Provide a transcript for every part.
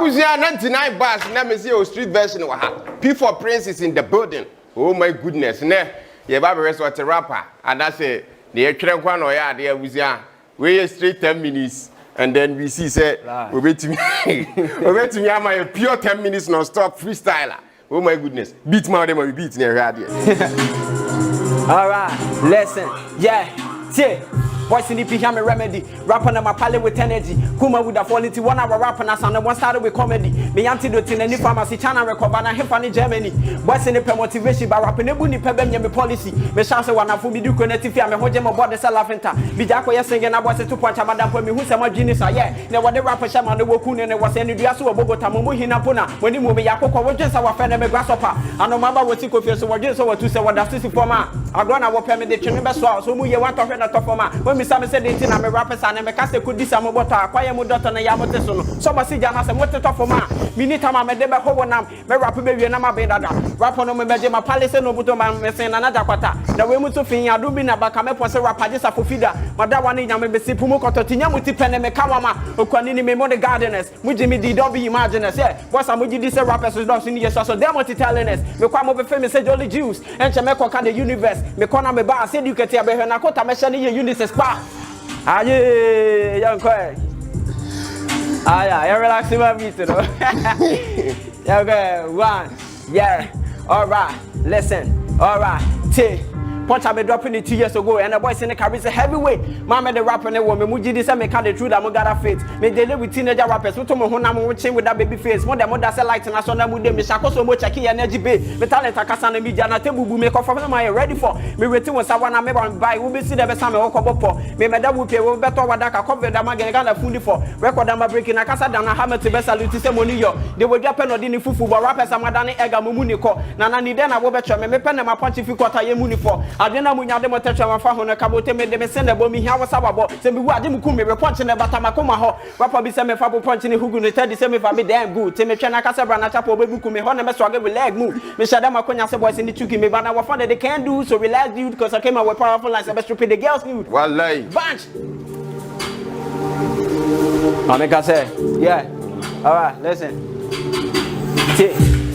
Abuzia 99 bars, na me see street version wa ha. P for Prince is in the building. Oh my goodness. Ne, ye ba be what a rapper. And I say, the tren kwa no ya de Abuzia. We straight 10 minutes. And then we see say we wait to me. We wait to me am a pure 10 minutes non stop freestyler. Oh my goodness. Beat my them we beat near radio. All right, listen. Yeah. See. Voice in the pyjama remedy, rapping on my palette with energy. Kuma would have fallen into 1 hour rapping as and one started with comedy. Me antidote in any pharmacy channel record and him funny Germany. Voice in the motivation by rapping a bunny pebble policy. Me chance one of who be do connective and me hold them about the Salafenta. Be Jacko singing about the 2 point of Madame for me who's a genius. Yeah, never the rapper shaman the Wokun and was any Diasu of Bogota Mumu Hinapuna. When you move Yako, what just our friend and grasshopper. I know Mama was sick of you, so what just over to say what that's for ma. I grown up permit the chamber swell, so you want to hear the top of ma. Some said it in a rappers and a cast could this amobota, acquire Mudot and Yamoteson. Some see Janas and what the top of ma. Minitama Medeba Hogonam, me rap baby and I'm beda. Rap on my Majama Palace and Obutoman, Messin and Adapata. The way Mutufin, Adubina Bakame was a rapagisa for feeder. Madawani Yamabesi Pumuko, Tinyamuti Pen and Mekawama, Okanini Memo Gardeners, Mujimi di Dobby Imaginers. Yeah, what's a Muji this rappers who's lost in years, so they're telling us. The crime of a famous Jolly Jews and Chameko can the universe. Mekona Meba said you can tell Behanakota Meshani Unisys Spa. Aye, young quiet. Aye, you're relaxing my meeting. Okay, one. Yeah. All right. Listen. All right. Take. Punch I be dropping it 2 years ago, and the boys in the car is a heavyweight. Mama the rapper and woman, Muji this and make the truth that Mugada faith. May they live with teenager rappers who told me when I'm watching with that baby face. More than mother say light and I saw them with them. Mishako so much energy bay. The talent I can and media and a table make off from my ready for. Me return was someone I never buy. We'll be see the best time I walk up. Me that will pay better what I can cover the Magana fully for. Record them breaking a casa down a hammer to best salute to money. They were Japan or didn't fufu, but rappers and Madani Ega Mumuniko. Nana need then I will better me pen them a punch if you got a money for. I didn't know them touch my phone and Kabote made them send a bomb. How was our boat? Send me what Jim Kumi, punching the Batamakoma ho. Rapper be semi fabu punching who going to tell the semi for me damn good. Timmy Chana Casabana Chapo Bukumi, Honor struggle with leg move. Mr. Damakonya boys in the Chuki, me, but I was found that they can't do so relax you because I came out with powerful lines. I best stupid the girls knew. Well, like bunch. I make I say, yeah. All right, listen.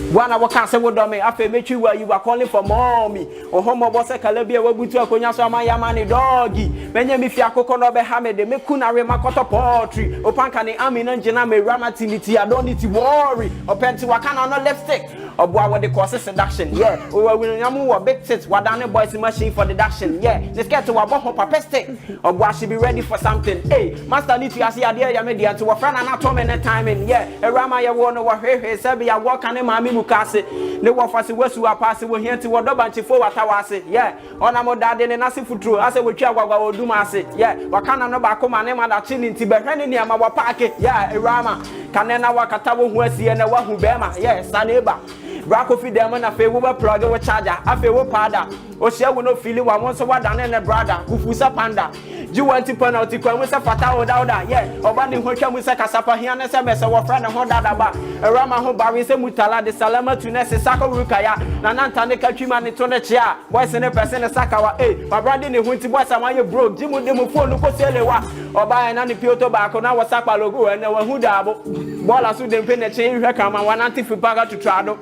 One hour can't say what me. I feel make you where you are calling for mommy. Or homo boss a calabia will be to a conya so my yamani doggy. When you if you are coconut behamed, they make kuna remakoto poetry. Or pankani amin and jename ramatinity. I don't need to worry. Or pen to wakana no lipstick. Or boy what they call seduction. Yeah. Or when you big tits, what down the boys machine for deduction. Yeah. Let's get to a bomb paper stick. Or boy should be ready for something. Hey, master need to see idea yamedia to a friend and not torment timing. Yeah. A rama ya won over here, Sebi, I walk on him, Mukase. Ne wafasi wesu apase wo hianti wo dobanchi fo watawase yeah ona mo dade ne nase futuro ase wo twa gwagwa oduma ase yeah wakana no ba koma ne ma da chini nti behwene ne ama wa paake yeah erama kane na wakata wo hu asie na wa hu bema yeah saneba brako fi dem na fe wo ba plug wo charger afe wo pada o hia wo no fili wa won so wadane ne brother kufusa panda you want to penalty kwa we say fata oda yeah oba ni hotwa mu say kasapa hia ne say be say wo fra ne ho dada ba erama ho ba we say mutala de salama tu ne se saka rukaya na nanta ne katwima ne to ne chia boys ne person ne saka wa my brother ne hunti boys am you broke jimu de mu phone ko selewa oba na ne pioto ba ko na wo saka logo ene wa hu dabo bola su de pe ne che hwe kama wa nanti fi paga to trado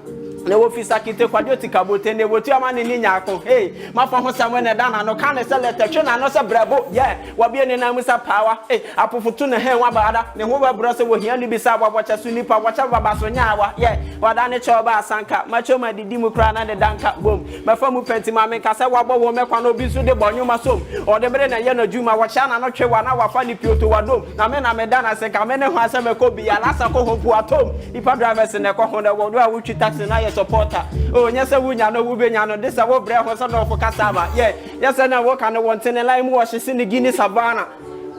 ne wo fisa kite kwadio tikabote ne wo tu amane ni nyako hey mafa ho samwe ne dana no kan se letter twe na no se brebo yeah wa bie ne na musa power hey apofoto ne he wa baada ne ho ba bro se wo hia ni bisa wa wacha su nipa wacha baba so nyawa yeah wa da ne choba asanka macho ma didi mu kra na ne danka bom mafa mu penti ma me ka se wa bo wo me kwa no bi su de bonyuma som o de bere na ye na juma wacha na no twe wa na wa fa ni pioto wa dom na me dana se ka me ne ho ase me ko bi ya na sa ko ho pu atom nipa drivers ne ko ho ne wo do a wo twi taxi na supporter oh yes wunya no wo benya no this wo bre ho so no for kasaba yeah yes na wo kan won ten line mu wo hye ni Guinea Savannah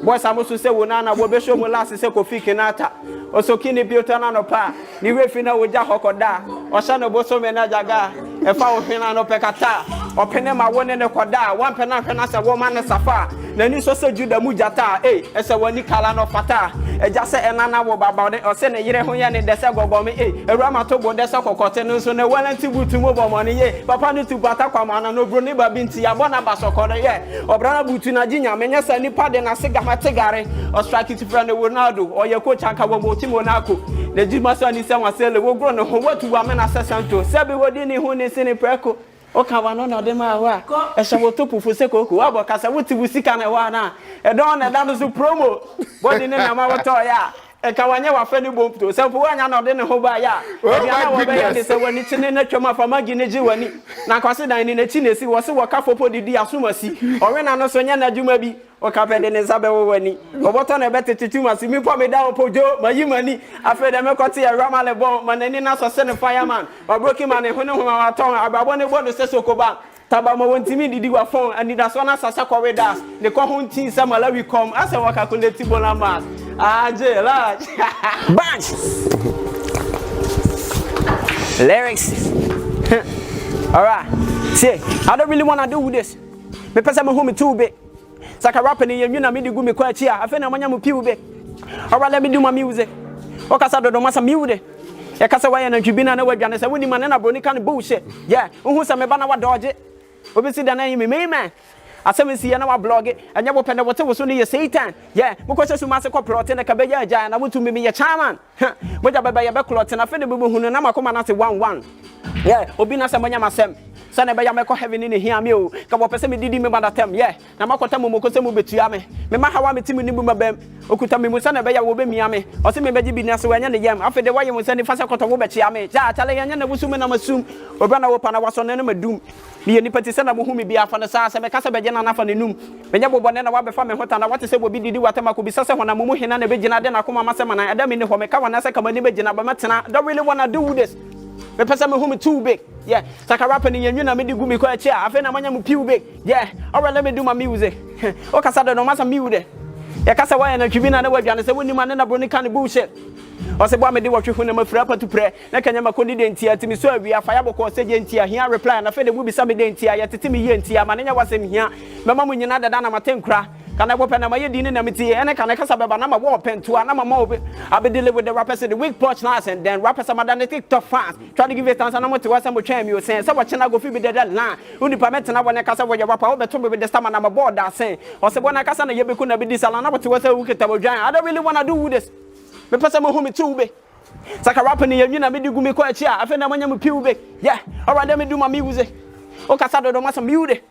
boys amoso se wo na wo be show mu last se Kofi Kinata osokini biota na no pa ni refi na wo ja hokoda o sha no bo so me na jaga e fa wo hwena no pekata o pene ma wone ne koda wan pena hwena se wo ma ne safa na ni so se juda mu jata eh e se woni kala no fata eja se enana wo baba de o se ne yire ho ye ne de se gogo me ewura ma to bo de se kokote no so ne walanti butu mo bo mo ne ye papa no tu bata kwa ma na no bro ne ba binti ya bona ba sokore ye obra na butu na ginya me nya sa nipa de na se gama tegare o strike to friend Ronaldo o ye coach anka wo bo timo na ko ne di maso ni se wasele wo gro no ho watu wa me na se santo se be wodi ni ho ne se ne preko o ka wa no na de ma wa e se wo to pufu se koko wa bo ka se wo ti busika na wa na e don na da no so promo body ne na ma wo to ya e ka wanye wa fa ni bomto se po wanya na de ne ho ba ya e bia na wo be ya de se wani chine na twama fa magi ne ji wani na kwase dan ni na chi na si wo se wo ka fopo didi asomasi o we na no so nya na djuma bi o ka pe de ne sabe wo wani o boto na bete tituma si mi po me da opojo mayi mani afa de me kwate ya rama le bon manani na so se ne fireman o broken man ho ne ho ma ton ababo ne bodo se sokoba taba mo wontimi didi wa phone and that's one asasa corridors the ko ho ntin se malawi come as a work calculate bola mass aje la bunch lyrics all right see I don't really want to do this me pesa me home too big saka rapping in you na me digu me kwa chi a afa na manya mu piu be all right let me do my music o kasa do masa miude ya kasa wa ya na twibina na wadwane se woni man na broni kan bullshit yeah unhu se me ba na wa dodge obisi da na yimi me man asem si ya na wa blog anya bo pende wote wo so ne ye satan yeah mo ko se su ma se ko protein na ka be ya ja na wotu me ye chairman mo ja baba ye be cloth na fe de bubu hunu na makoma na se 11 yeah obi na se manya masem sana be ya me ko heaven ni hia me o ka bo pese me didi me bada tem yeah na makota mo ko se mo betua me ma hawa me timi ni bu mabam okuta me musa na be ya wo be mia me o se me beji bi na se wanya ne yam afa de waye musa ni fa se koto wo be chia me ja chale yanya na busu me na masum oba na wo pa na waso ne na madum me ni pati se na mo hu me bi afa na sa se me ka se be je na na fa ne num menya bobo ne na wa be fa me hota na wate se bo bi didi watema ko bi se ho na mo mu hina na be gina de na koma ma se mana ada me ni ho me ka wana se ka mani be gina ba matena don't really want to do this me pesa me hu me too big yeah saka rapping in you na me digu me ko a chair afa na manya mu piu big yeah all right let me do my music o kasa de no masa miude ya kasa wa na twibina na wadwane se woni man na broni kan bullshit o se bo me de wotwe hu na mafura patu pre na kanya makoni de ntia timi so awia fa ya boko se je ntia hia reply na fe de mu bi sa me de ntia ya tete me ye ntia ma na nya wasem hia mema mu nyina dada na matenkura kana bo pe na maye dini na meti ene kana kasa beba na ma wo pentua na mama obi abedele with the rappers the week punch nice and then rappers am the TikTok fans try to give it answer na mo te wasa mo twam you say wa chena go fi be dead line uni permit na wona kasa wo ye rapper wo beto be the stamina na ma board that say o se bona kasa na ye be ku na be di sala na mo te wasa wo keta bo dwan I don't really want to do this me pesa mo home too be saka rapping you na me digu me ko achi a afa na manya mo piu be yeah all right let me do my music o kasa do masa miude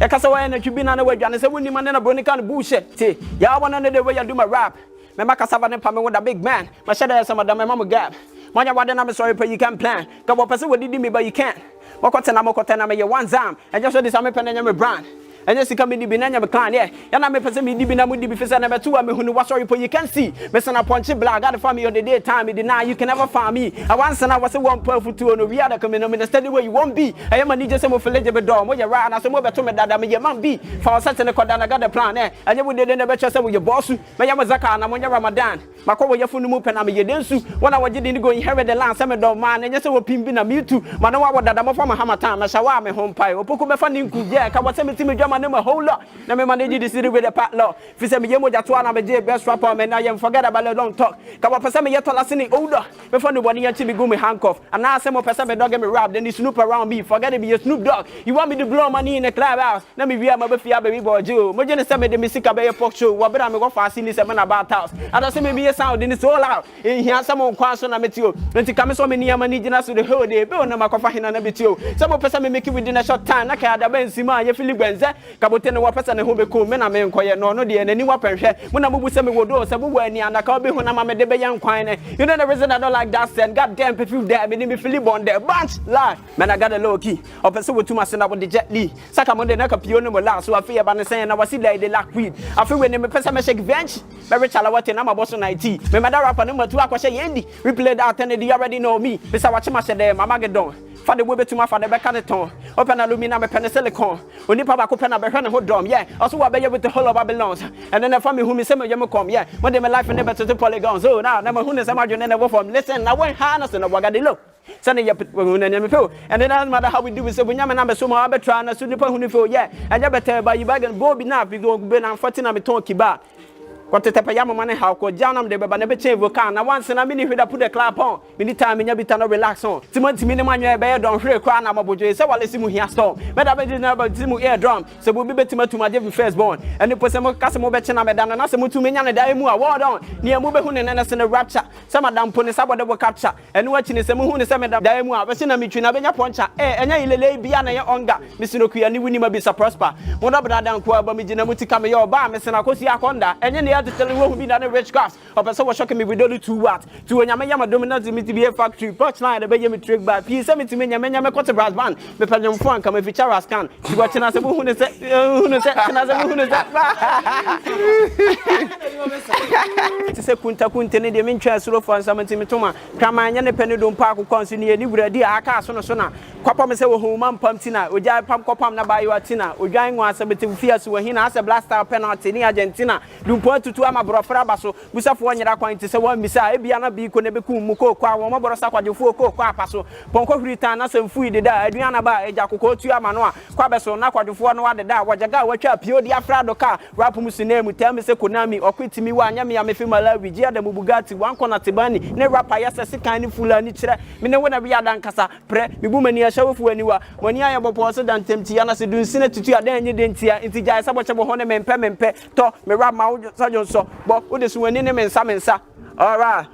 ya kasa wa na twibina na wadwane se woni man na broni kan bullshit ti ya wana ne the way I do my rap me makasa ba ne pa me with a big man ma shada some of them mama gap manya wade na me sorry pay you can plan ka bo person we didi me but you can't mokota na me ye one zam and just so this am pen na me brand and yes come di bi na nya me clan yeah ya na me person me di bi na mu di bi fisa na betu me hunu wa sorry pay you can see me sana punch black got for me on the day time me deny you can never find me I once and I was one perfect to no we are the come in the steady way you won't be I am a need just mo feel be door mo ya right na so mo beto me dada me ye man be for set ne koda na got the plan eh and you would dey na be chese wo ye boss me ya mazaka na mo nya Ramadan makọ wo ye funu mu pe na me ye densu wona wo gidi ni go inherit the land say me do man and say wo pimbi na me too ma na wo dada mo fa Hamatan na shawa me home pai opoku be fa ni nku je ka wo say me timi dwama na me whole lot na me manage the city with the pat law fi say me ye moja to na me je best rapper me na ye forget about the long talk ka wo pese me ye tola sini older me for no body yan me go me handcuff and now say mo pese me dog me rap then you snoop around me forget it be your Snoop Dogg you want me to blow money in the club house na me via my be fia baby boy Joe mo je ne say me de music be pop show wo bra me go fa sini say me na about house I don't say me be sound in so loud in here some on kwan so na me tio nti ka me so me niam ni gina so the whole day be na makofa hina na be tio say mo pese me make it within a short time na ka da ben sima ye fili gbenze ka bote ne wo pese ne ho be ko me na me nkoye no de nani wa penhwe mo na mo bu se me wodo se bo ani anda ka be hu na ma me de be yan kwan ne you know the reason I don't like that stand god damn perfume there me me fili bond there bunch lie man I got a low key o pese wo tuma se na wo de Jet Li saka mo de na ka pio no mo la so afi e ba ne sen na wasi like the lack weed afi we ne me pese me shake bench me reach ala what na ma boss na IT me mother rapper no matu akwhye yendi replay that and you already know me pese wa chema shede mama gedon fa de we betuma fa de be ka ne ton open alumina me pene silicon oni pa ba ko pena be hwe ne ho dom yeah also wa be with the whole of Babylon and then for me who me say me come yeah when they my life and never to the polygons so now na who ne say ma dwene ne wo from listen na when harness na wagade look send ya who ne me feel and then no matter how we do we say we nyame na be so ma be try na so nipa who ne feel yeah and ya better by you bag and go be na be go be na 40 na me ton kiba Kotetepa yama mane how ko janam de beba ne be change vocal na once na me ni hweda put the clap on me ni time nya bita no relax on timanti me ne manyo be don hwe kwa na mabojo se wale si mu hia storm me da be na ba timu ear drum se bo bi betima to ma je first born eni po se mo kase mo be chena me da na se mo tu me nya ne da emu a word on ni emu be hu ne na se ne rapture se madam po ne sabode bo capture eni wachi ne se mo hu ne se me da emu a be se na mi twi na be nya poncha enya ilele bia na ye onga me sino kuya ni wini ma bi sa prosper mo da bra dan ko ba mi gina mutika me yo ba me se na kosi akonda enye ne ya tell you who be na rich gas or person was shocking me with only 2 watts to when yama dominant me to be a factory punch line the be me trick back p send me to me nyama kwete brass band me panyam phone come if chara scan to watch na se who ne se na se who ne se se kunta ne de me ntwa suro for samenti me toma kama anya ne pene do mpa akokon so ne ni wuradi aka so no so na kwapa me se wo homa mpam tina oja pam kopam na bayo atina odwan nwa asabeti fia so hina asa blaster penalty ni Argentina dumpo tutu ama brofra baso busafo nyira kwan ti se wa misa ebia na bi ko ne bekum mu ko kwa wo maboro sakwadefo ko kwa paso ponko huritan na semfu ideda aduana ba eja kokko tu ama no a kwa beso na kwadefo no wadeda wajaga watwa pio di afrado ka rap musine mu tell me se konami okwitimi wa anya me ya mefi malawi ji adam bugatti wan kona tebani ne rapper ya se kan ni fulani kire me ne wona bi adan kasa pre me bu mani ahyawofu aniwa wani aye bopo so dan temti ya na se dunsine tutu adan nye dentia intija esa boche bo ho ne mempe to me rap ma so so but who this when in mensa all right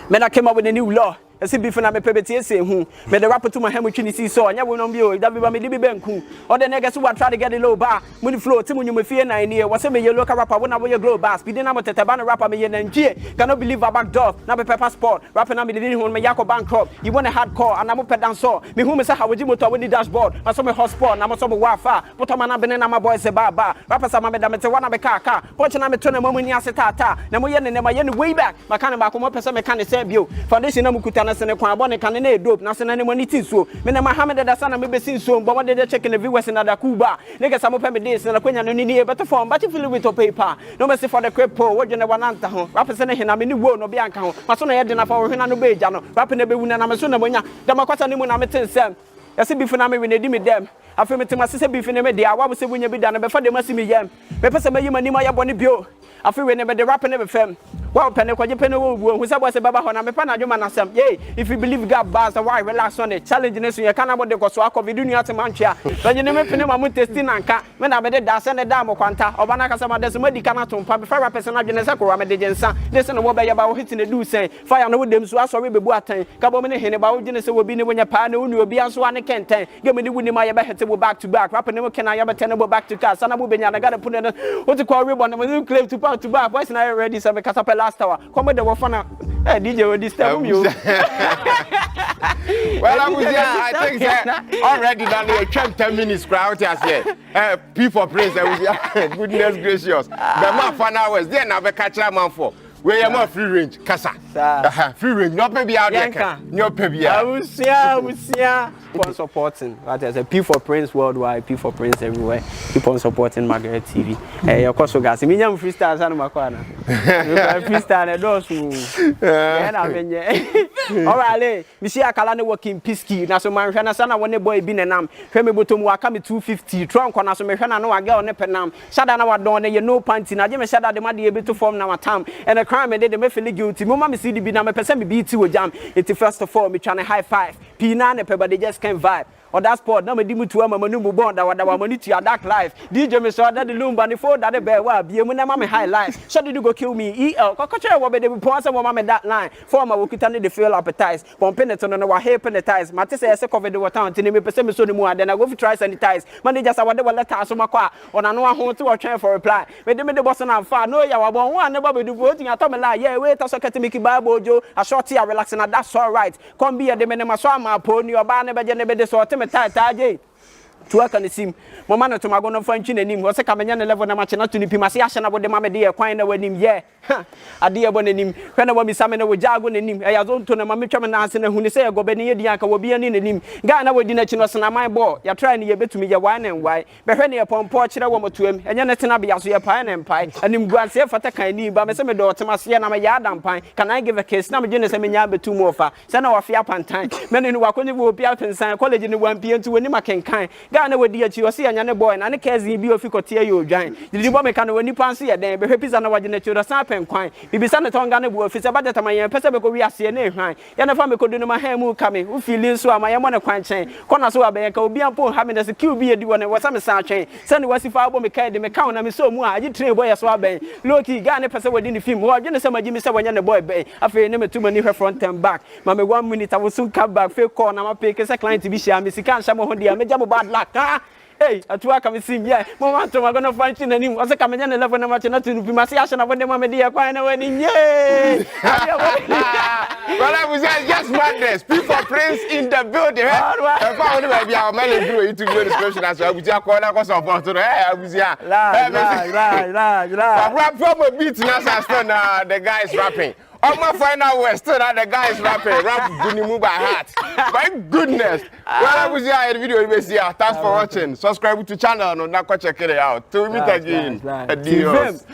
men I came up with a new law esi beef na me pebeti ese hu me the rapper to my hemu twini si so nya we no bi o da bi ba me di bi benku o de nigga so try to get the low bar money flow timu nyum fie na ni e wo se me ye local rapper we na we glow bar speed na mo teteba no rapper me ye na ngie cannot believe about dog na be passport rapper na me di hu me yakọ bankrupt you want a hardcore and am pedan so me hu me say how we motor we the dashboard na so me hotspot na mo so me wafa but man na be na my boys e ba rapper sa ma me da me te wana be car punch na me to na mo ni aseta na mo ye ne ma ye ne way back makane ba ko mo pese me kan say bio foundation na mukuta na se ne kwan abone kan na dope na se na ne mani tinsuo me na Mohammed da sana me be sinsuo mbo mo de check na viewers na da Kuba nigga sa mo pɛ me this na kwanya no ni e better form but feel with paper no me say for the crypto wo dwene wananta ho rap se ne hena me ni wo no bi anka ho maso na ye de na fa wo hena no be gya no rap na be wu na me so na monya da makwata ni mu na me tensem yase bifu na me we na di me dem afi me tema se bifu ne me de awa se bunya bi da na be fa de ma si me yam me pese me yima ni ma ya bone bio afi we ne be de rap ne be fem wow pene kwaje pene wo wu hu se bo se baba ho na me pa na dwuma na sam yeah if you believe God bars why relax on it challenge ne so ye kana bo de ko so akọ video nu atema ntwa banye ne me pene ma mu testing anka me na be de da se ne da mo kwanta oba na kasa ma de so madi kana to mpa be fa rap se na dwene se ko ra me de jensa de se no wo be ya ba wo hit ne du sen fire no wo dem so asori be bu atan ka bo me ne hene ba wo dwene se wo bi ne wonya pa na unu obi anso ane kenten ge me ne wuni ma ya be hete wo back to back rap ne mo kana ya be tene bo back to car sana bo be nya na ga de put ne what to call ribbon no claim to back boys na ready so me kasa pe last hour come the wafana DJ will disturb you. Well, I think already done a 10 minutes crowd as yet. P for Prince, goodness gracious. The more fun hours, then I will catch a man for. We are more free range, Kasa. Free range, no baby out there. No baby out. I will see. Keep on supporting. That is a P for Prince worldwide, P for Prince everywhere. Keep on supporting Margaret TV. Hey, of course, guys. Me nyam freestyle sana makwana. Freestyle na dosu. Na benye. All right, me see akala ne working piski. Na so man hwe na sana wone boy bi nenam. Hwe me botom waka me 250. Tron kona so me hwe na no wa girl ne penam. Shada na wa don ne ye no panty. Na je me shada de ma de be to form na watam. And crime and they me feel guilty. Mama me see the be na me person me beat you jam. It first of all me trying to high five. P9 ne pe but they just can't vibe. On that sport, na me di mutu ama manu mu bond that wa manu to your dark life. DJ me so that the lumba ni for that the bear wa be mu na ma me high life. So did you go kill me? Kokoche wo be the point say wo ma me that line. For ma wo kita ne the feel appetize. Pompe ne to no wa hair penetize. Mate say say cover the water until me person me so the mu then I go try sanitize. Man just wa de letter so makwa. On no ho to wa try for reply. Me the boss na fa no ya wa bon one never be do voting at me lie. Yeah, wait so get me ki bible jo. A short here relaxing and that's all right. Come be the me ma so ma poni oba ne be je ne be de so me tie to aka ne sim mama no to mago no fa ntwi nanim wo se ka menya ne level na ma che na to ni pima se ahye na bode mama de ye kwan na wanim ye ade ye bo nanim hwe na wo mi same na wo jago nanim e ya zo to na ma metwa me na ase na huni se ye gobe ne ye di aka wo bi ani nanim ga na wodi na chi no se na man bo ya try ne ye betumi ye wan and why be hwe ne ye pompo kire wo motuam enya ne tena be ya so ye pai na mpai anim guan se fata kan ni ba me se me do tema se ye na me ya da mpai can I give a kiss na me gene se me nya betu mo fa se na wo fia pantan me ne no wa konye wo bi apensan college ni wan pie ntu woni makenkan Ga na wadi achi o se anya ne boy na ne cousin bi ofi kote ayi odwan. Didi bo me ka no wani panso ye den be hwe pizza na waje na chi do san pen kwan. Bibisa ne tonga ne bu ofi se budget man yen pese be ko wi ase ne hwan. Ya na fa me ko do no ma han mu ka me. U feeling so ama ye mo ne kwan chen. Kona so aben ka obi ampo ha me na se QB edi wona wasa me san chen. Se ne wasi fa abo me ka de me ka na me so mu a agi train boy so aben. Loki ga ne pese wadi ne film. Wo je ne se magi me se wanya ne boy ben. Afi ne me tuma ni hwe front and back. Ma me 1 minute I will soon come back. Fake call na ma pick se client bi share me sika nshamo ho dia me jamo bad luck. Hey, atuwa kama sim yeah. Mama to ma gonna find chin anim. Ose kama nyane level na ma chena tu bi ma se asha na wonde ma me dia kwa na wani nye. Well, I was just madness. People Prince in the building. I found it be our man through YouTube description as well. We just call that cause support to I was here. Right. Rap from a beat now the guy is rapping. On my final word, still that the guy is rapping. Rap Gunimu by heart. My goodness. Well, I was here in the video. You may see. Thanks for watching. Subscribe to the channel. No, not check it out. Till we meet again. Adios.